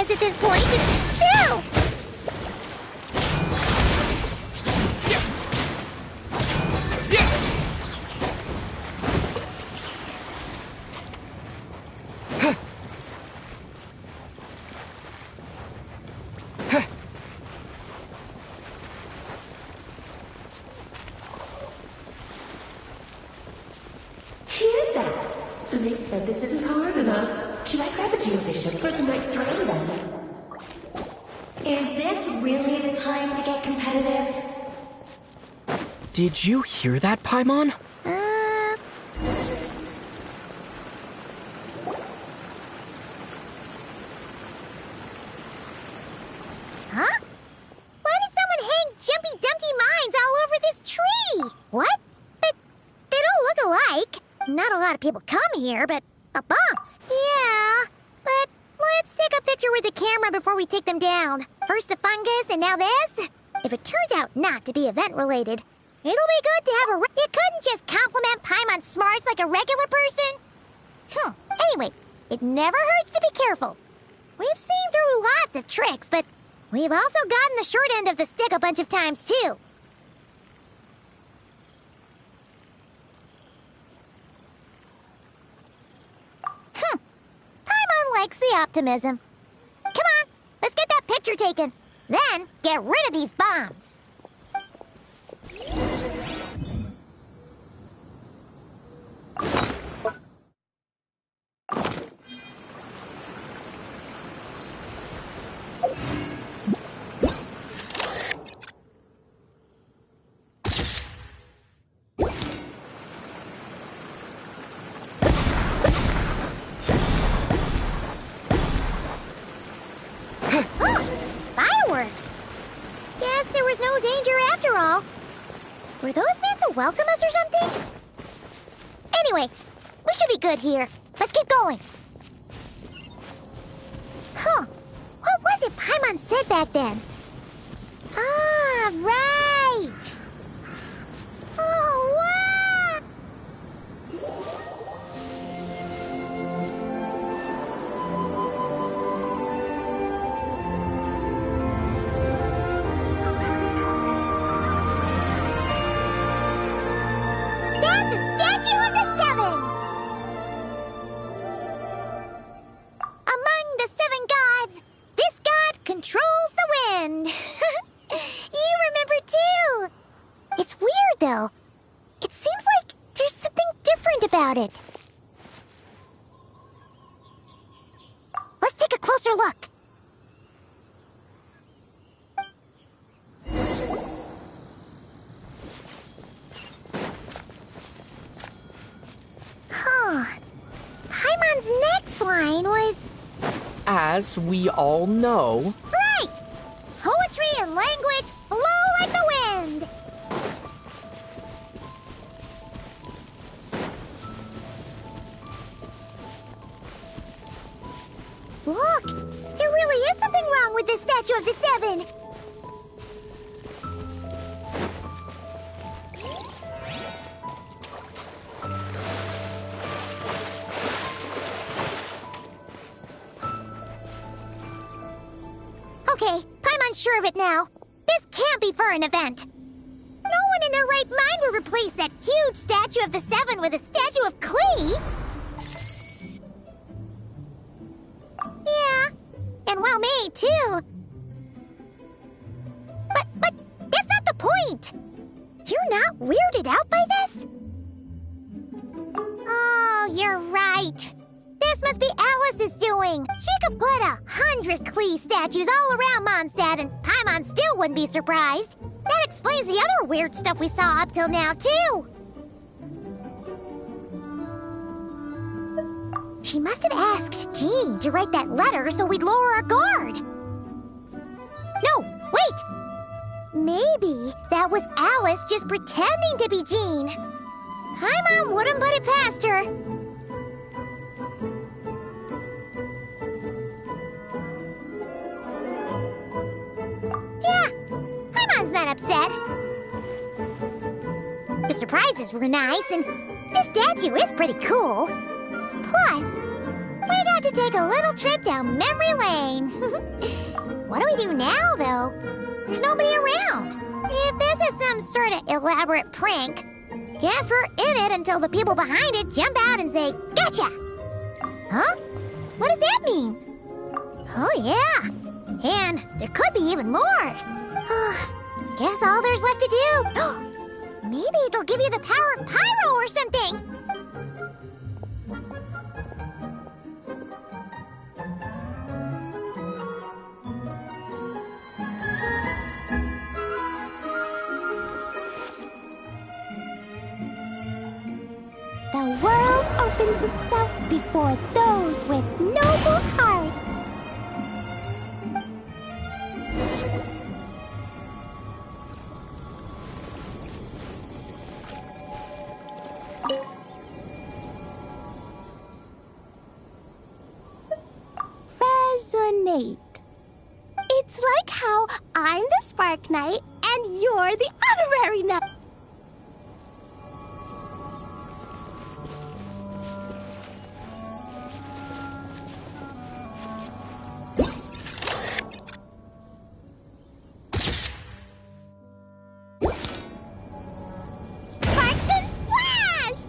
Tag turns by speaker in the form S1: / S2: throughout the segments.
S1: guess at this point, just chill!
S2: Hear that? Link said this isn't hard enough. Should I grab a geovision for the next round then?
S3: Is this really the time to get competitive?
S4: Did you hear that, Paimon?
S1: Huh? Why did someone hang Jumpy Dumpty mines all over this tree? What? But they don't look alike. Not a lot of people come here, but bumps. Yeah, but let's take a picture with the camera before we take them down. First the fungus, and now this? If it turns out not to be event-related, it'll be good to have a... You couldn't just compliment Paimon's smarts like a regular person? Anyway, it never hurts to be careful. We've seen through lots of tricks, but we've also gotten the short end of the stick a bunch of times, too. Paimon likes the optimism. Come on, let's get that picture taken. Then, get rid of these bombs. Fireworks! Guess there was no danger after all. Were those meant to welcome us or something? Anyway, we should be good here. Let's keep going. What was it Paimon said back then? Ah, right! Oh, wow! That's a statue of the Seven! Among the seven gods, this god controls the wind. You remember too. It's weird though. It seems like there's something different about it. Let's take a closer look. Paimon's next line was...
S4: As we all know...
S1: Right! Poetry and language flow like the wind! Look! There really is something wrong with this statue of the Seven! Okay, Paimon's sure of it now. This can't be for an event. No one in their right mind would replace that huge statue of the Seven with a statue of Klee. Yeah, and well made, too. But that's not the point. You're not weirded out by this? Oh, you're right. This must be Alice's doing. She could put 100 Klee statues all around Mondstadt and Paimon still wouldn't be surprised. That explains the other weird stuff we saw up till now, too. She must have asked Jean to write that letter so we'd lower our guard. No, wait! Maybe that was Alice just pretending to be Jean. Paimon wouldn't put it past her. Yeah, Paimon's not upset. The surprises were nice, and this statue is pretty cool. Plus, We got to take a little trip down memory lane. What do we do now, though? There's nobody around. If this is some sort of elaborate prank, guess we're in it until the people behind it jump out and say, "Gotcha!" Huh? What does that mean? Oh, yeah. And there could be even more. Guess all there's left to do. Maybe it'll give you the power of pyro or something.
S5: The world opens itself before those with noble hearts. Resonate. It's like how I'm the Spark Knight and you're the Honorary Knight. Sparks and Splash!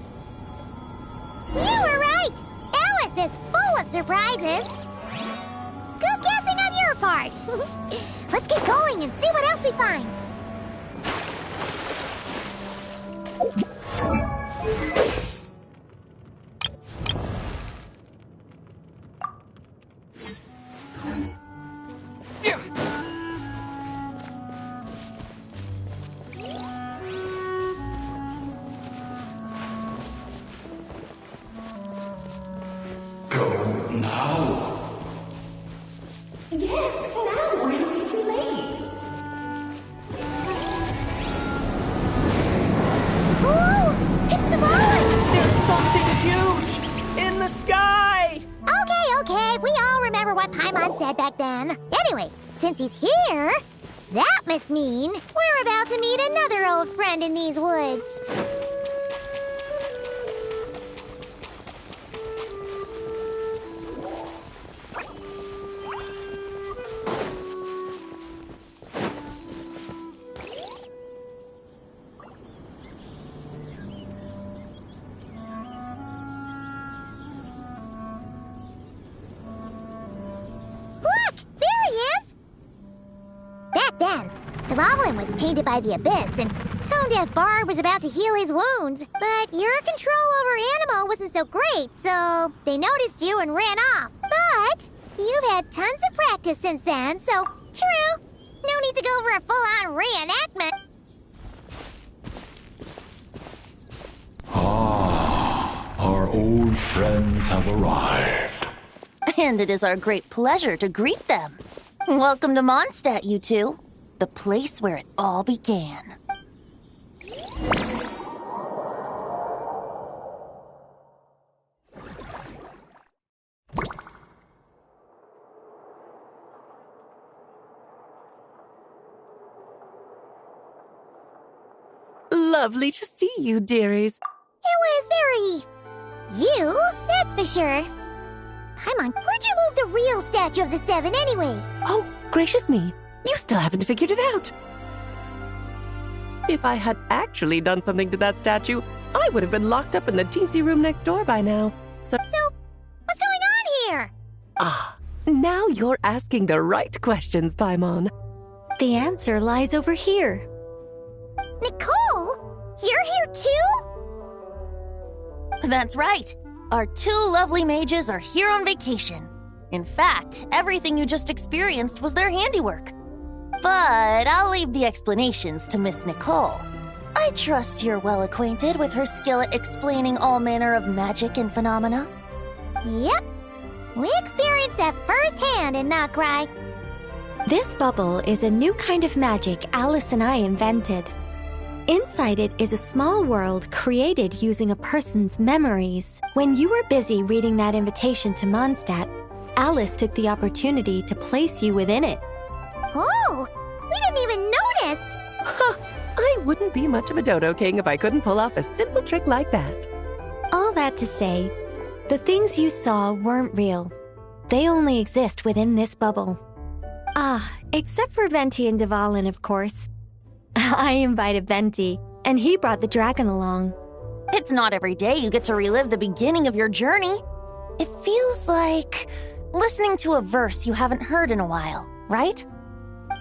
S1: You were right. Alice is full of surprises. Good guessing on your part. Let's get going and see what else we find.
S6: Go now.
S2: Yes, now or it'll be too late.
S1: Whoa! It's the ball!
S4: There's something huge in the sky!
S1: Okay. We all remember what Paimon said back then. Anyway, since he's here, that must mean we're about to meet another old friend in these woods. Look! There he is! Back then, the Goblin was tainted by the Abyss, and Tone Deaf Bard was about to heal his wounds. But your control over Animo wasn't so great, so they noticed you and ran off. But you've had tons of practice since then, so true. No need to go for a full-on reenactment.
S6: Our old friends have arrived.
S7: And it is our great pleasure to greet them. Welcome to Mondstadt, you two. The place where it all began.
S8: Lovely to see you, dearies.
S1: It was very... you, that's for sure. Paimon, where'd you move the real statue of the Seven anyway?
S8: Oh, gracious me. You still haven't figured it out. If I had actually done something to that statue, I would have been locked up in the teensy room next door by now. So,
S1: What's going on here?
S8: now you're asking the right questions, Paimon.
S5: The answer lies over here.
S1: Nicole? You're here too?
S7: That's right. Our two lovely mages are here on vacation. In fact, everything you just experienced was their handiwork. But I'll leave the explanations to Miss Nicole. I trust you're well acquainted with her skill at explaining all manner of magic and phenomena.
S1: Yep. We experienced that firsthand in Noctry.
S5: This bubble is a new kind of magic Alice and I invented. Inside it is a small world created using a person's memories. When you were busy reading that invitation to Mondstadt, Alice took the opportunity to place you within it.
S1: Oh, we didn't even notice.
S8: I wouldn't be much of a dodo king if I couldn't pull off a simple trick like that.
S5: All that to say, The things you saw weren't real. They only exist within this bubble. Except for Venti and Dvalin, of course. I invited Venti, and he brought the dragon along.
S7: It's not every day you get to relive the beginning of your journey. It feels like listening to a verse you haven't heard in a while, right?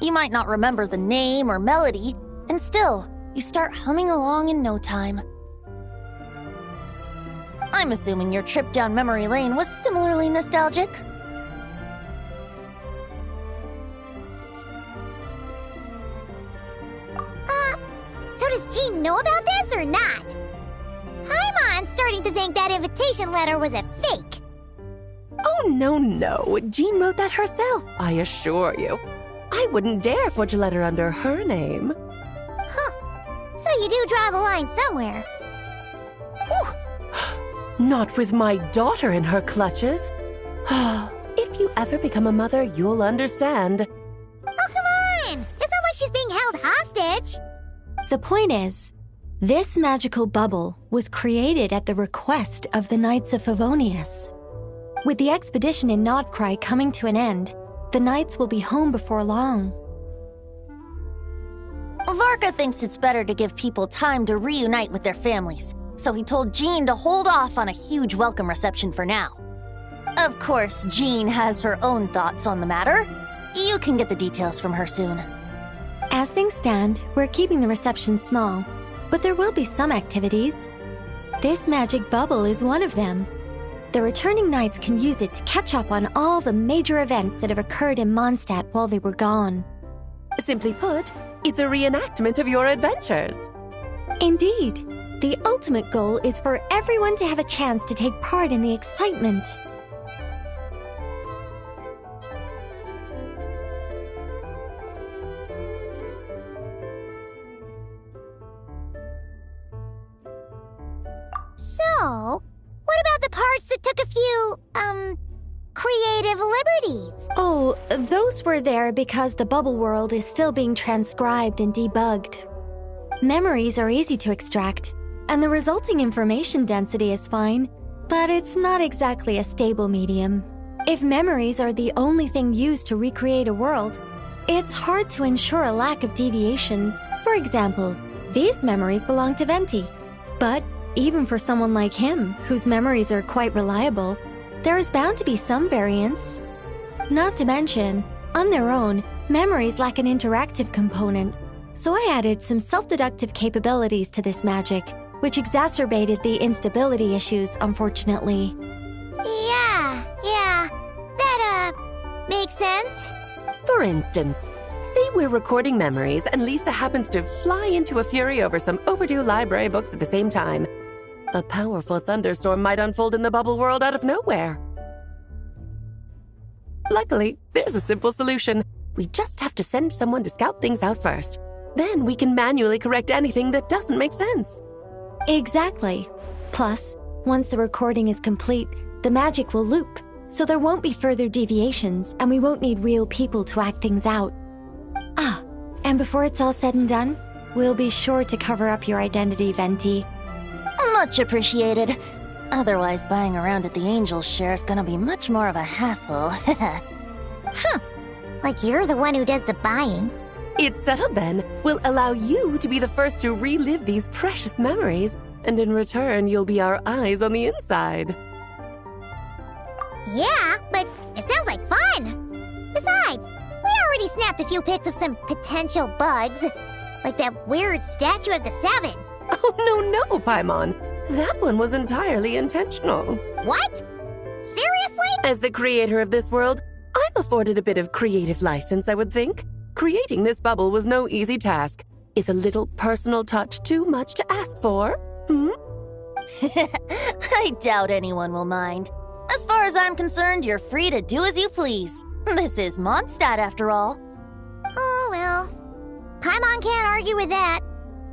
S7: You might not remember the name or melody, and still, you start humming along in no time. I'm assuming your trip down memory lane was similarly nostalgic.
S1: So does Jean know about this or not? Paimon's starting to think that invitation letter was a fake.
S8: Oh, no. Jean wrote that herself, I assure you. I wouldn't dare forge a letter under her name.
S1: Huh. So you do draw the line somewhere.
S8: Not with my daughter in her clutches. If you ever become a mother, you'll understand.
S1: Oh, come on! It's not like she's being held hostage.
S5: The point is, this magical bubble was created at the request of the Knights of Favonius. With the expedition in Nodcry coming to an end, the Knights will be home before long.
S7: Varka thinks it's better to give people time to reunite with their families, so he told Jean to hold off on a huge welcome reception for now. Of course, Jean has her own thoughts on the matter. You can get the details from her soon.
S5: As things stand, we're keeping the reception small, but there will be some activities. This magic bubble is one of them. The returning knights can use it to catch up on all the major events that have occurred in Mondstadt while they were gone.
S8: Simply put, it's a reenactment of your adventures.
S5: Indeed. The ultimate goal is for everyone to have a chance to take part in the excitement.
S1: So, what about the parts that took a few, creative liberties?
S5: Oh, those were there because the bubble world is still being transcribed and debugged. Memories are easy to extract, and the resulting information density is fine, but it's not exactly a stable medium. If memories are the only thing used to recreate a world, it's hard to ensure a lack of deviations. For example, these memories belong to Venti. But even for someone like him, whose memories are quite reliable, there is bound to be some variance. Not to mention, on their own, memories lack an interactive component, so I added some self-deductive capabilities to this magic, which exacerbated the instability issues, unfortunately.
S1: Yeah, that, makes sense.
S8: For instance, say we're recording memories and Lisa happens to fly into a fury over some overdue library books at the same time. A powerful thunderstorm might unfold in the bubble world out of nowhere. Luckily, there's a simple solution. We just have to send someone to scout things out first. Then we can manually correct anything that doesn't make sense.
S5: Exactly. Plus, once the recording is complete, the magic will loop, so there won't be further deviations, and we won't need real people to act things out. And before it's all said and done, we'll be sure to cover up your identity, Venti.
S7: Much appreciated. Otherwise, buying around at the Angels share is gonna be much more of a hassle.
S1: Like you're the one who does the buying.
S8: It's settled then. We'll allow you to be the first to relive these precious memories, and in return, you'll be our eyes on the inside.
S1: Yeah, but it sounds like fun. Besides, we already snapped a few pics of some potential bugs. Like that weird statue of the Seven.
S8: Oh, no, Paimon. That one was entirely intentional.
S1: What? Seriously?
S8: As the creator of this world, I'm afforded a bit of creative license, I would think. Creating this bubble was no easy task. Is a little personal touch too much to ask for?
S7: I doubt anyone will mind. As far as I'm concerned, you're free to do as you please. This is Mondstadt, after all.
S1: Oh, well. Paimon can't argue with that.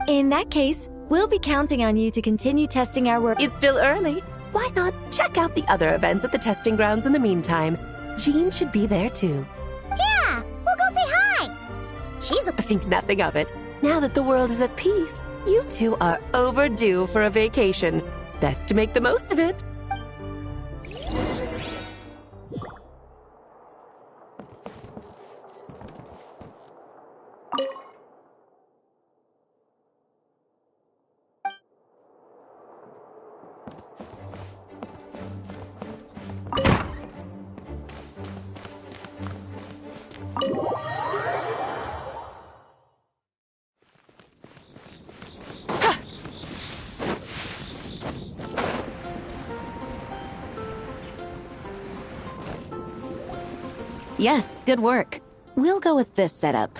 S5: In that case, we'll be counting on you to continue testing our work.
S8: It's still early. Why not check out the other events at the testing grounds in the meantime? Jean should be there too.
S1: Yeah, we'll go say hi.
S8: I think nothing of it. Now that the world is at peace, you two are overdue for a vacation. Best to make the most of it.
S9: Yes, good work. We'll go with this setup.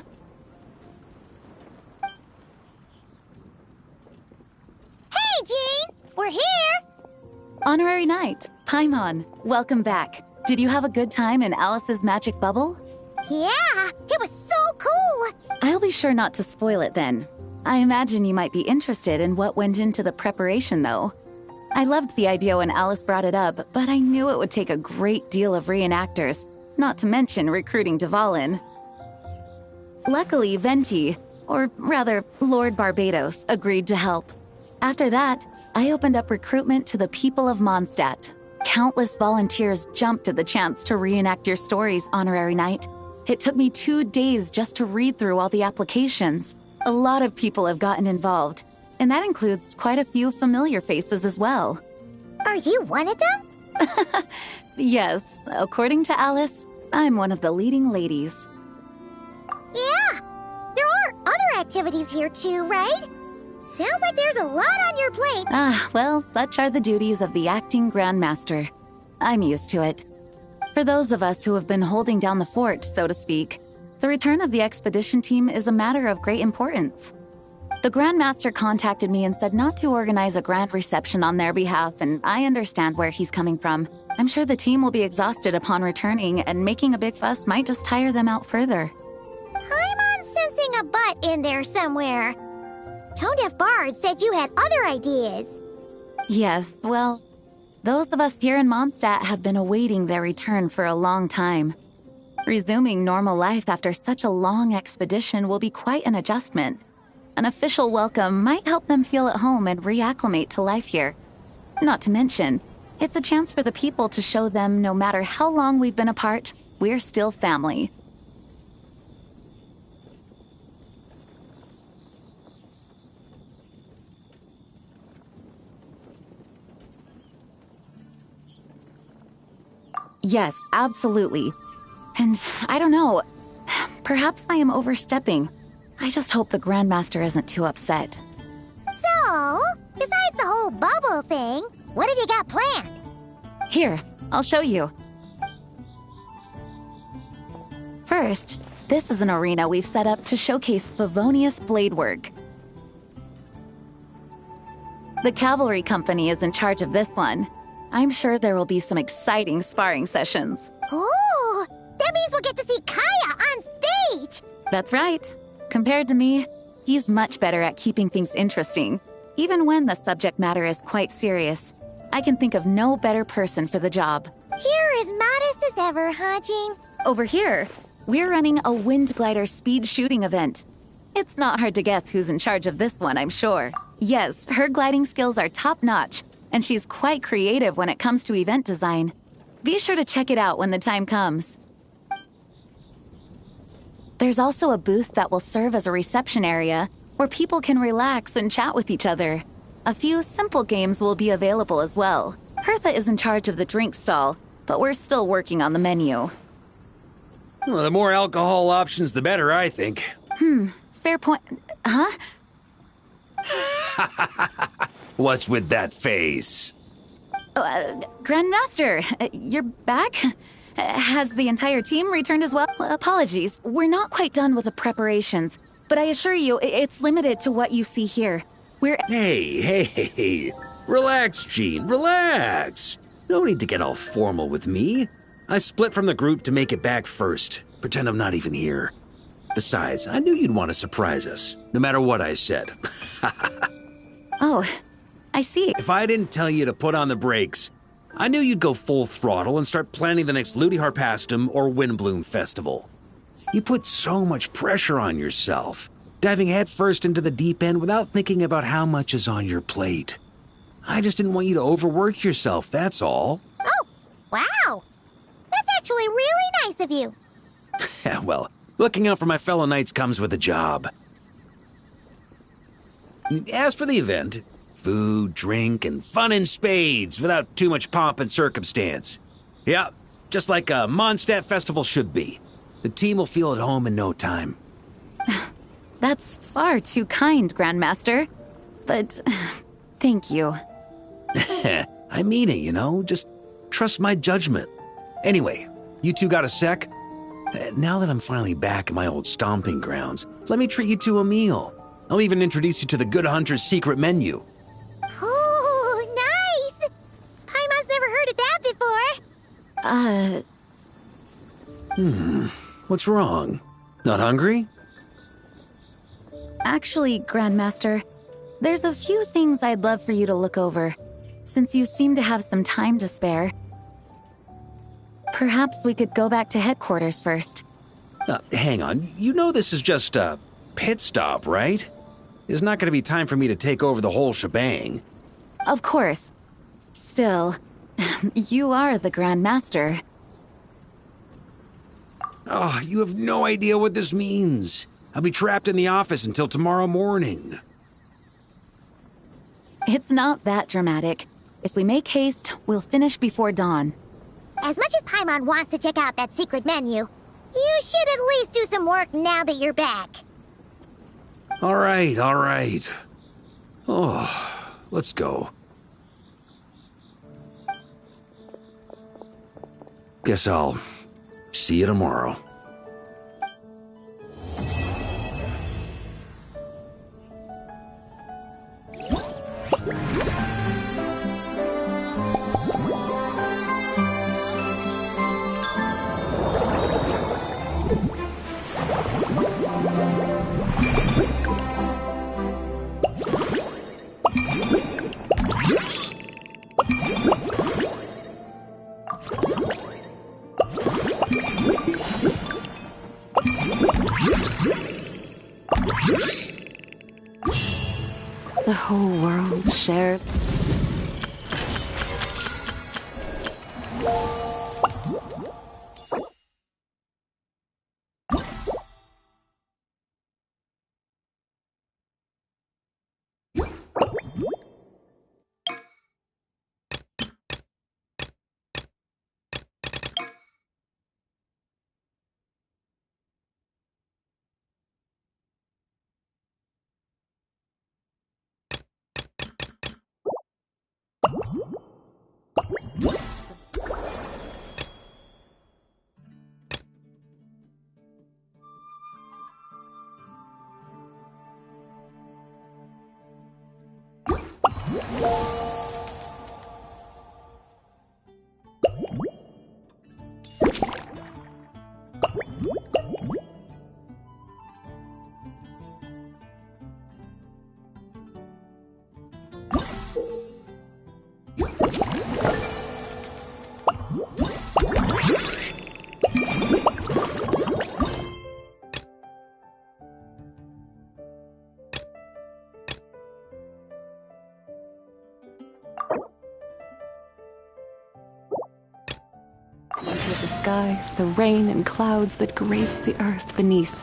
S1: Hey, Jean! We're here!
S9: Honorary Knight, Paimon, welcome back. Did you have a good time in Alice's magic bubble?
S1: Yeah, it was so cool!
S9: I'll be sure not to spoil it then. I imagine you might be interested in what went into the preparation, though. I loved the idea when Alice brought it up, but I knew it would take a great deal of reenactors, not to mention recruiting Dvalin. Luckily, Venti, or rather, Lord Barbados, agreed to help. After that, I opened up recruitment to the people of Mondstadt. Countless volunteers jumped at the chance to reenact your stories, Honorary Knight. It took me 2 days just to read through all the applications. A lot of people have gotten involved, and that includes quite a few familiar faces as well.
S1: Are you one of them?
S9: Yes, according to Alice, I'm one of the leading ladies.
S1: Yeah, there are other activities here too, right? Sounds like there's a lot on your plate.
S9: Well, such are the duties of the acting Grandmaster. I'm used to it. For those of us who have been holding down the fort, so to speak, the return of the expedition team is a matter of great importance. The Grandmaster contacted me and said not to organize a grand reception on their behalf, and I understand where he's coming from. I'm sure the team will be exhausted upon returning, and making a big fuss might just tire them out further.
S1: I'm sensing a butt in there somewhere. Tone-deaf Bard said you had other ideas.
S9: Yes, well, those of us here in Mondstadt have been awaiting their return for a long time. Resuming normal life after such a long expedition will be quite an adjustment. An official welcome might help them feel at home and reacclimate to life here. Not to mention, it's a chance for the people to show them no matter how long we've been apart, we're still family. Yes, absolutely. And I don't know, perhaps I am overstepping. I just hope the Grandmaster isn't too upset.
S1: So, besides the whole bubble thing, what have you got planned?
S9: Here, I'll show you. First, this is an arena we've set up to showcase Favonius blade work. The Cavalry Company is in charge of this one. I'm sure there will be some exciting sparring sessions.
S1: Ooh, that means we'll get to see Kaya on stage!
S9: That's right. Compared to me, he's much better at keeping things interesting, even when the subject matter is quite serious. I can think of no better person for the job.
S1: You're as modest as ever, huh, Jean?
S9: Over here, we're running a wind glider speed shooting event. It's not hard to guess who's in charge of this one, I'm sure. Yes, her gliding skills are top-notch, and she's quite creative when it comes to event design. Be sure to check it out when the time comes. There's also a booth that will serve as a reception area where people can relax and chat with each other. A few simple games will be available as well. Hertha is in charge of the drink stall, but we're still working on the menu.
S10: Well, the more alcohol options, the better, I think.
S9: Fair point. Huh?
S10: What's with that face?
S9: Grandmaster, you're back? Has the entire team returned as well? Apologies, we're not quite done with the preparations, but I assure you, it's limited to what you see here.
S10: Hey. Relax, Jean, relax. No need to get all formal with me. I split from the group to make it back first. Pretend I'm not even here. Besides, I knew you'd want to surprise us, no matter what I said.
S9: Oh, I see.
S10: If I didn't tell you to put on the brakes, I knew you'd go full throttle and start planning the next Ludi Harpastum or Windbloom Festival. You put so much pressure on yourself, diving headfirst into the deep end without thinking about how much is on your plate. I just didn't want you to overwork yourself, that's all.
S1: Oh, wow! That's actually really nice of you.
S10: Well, looking out for my fellow knights comes with a job. As for the event, food, drink, and fun in spades without too much pomp and circumstance. Yeah, just like a Mondstadt festival should be. The team will feel at home in no time.
S9: That's far too kind, Grandmaster. But thank you.
S10: I mean it, you know? Just trust my judgment. Anyway, you two got a sec? Now that I'm finally back in my old stomping grounds, let me treat you to a meal. I'll even introduce you to the Good Hunter's secret menu.
S1: Oh, nice! Paimon's never heard of that before.
S10: What's wrong? Not hungry?
S9: Actually, Grandmaster, there's a few things I'd love for you to look over, since you seem to have some time to spare. Perhaps we could go back to headquarters first.
S10: Hang on, you know this is just a pit stop, right? There's not going to be time for me to take over the whole shebang.
S9: Of course. Still, you are the Grandmaster.
S10: Oh, you have no idea what this means. I'll be trapped in the office until tomorrow morning.
S9: It's not that dramatic. If we make haste, we'll finish before dawn.
S1: As much as Paimon wants to check out that secret menu, you should at least do some work now that you're back.
S10: All right, all right. Oh, let's go. Guess I'll see you tomorrow.
S8: The whole world shares. The skies, the rain and clouds that grace the earth beneath.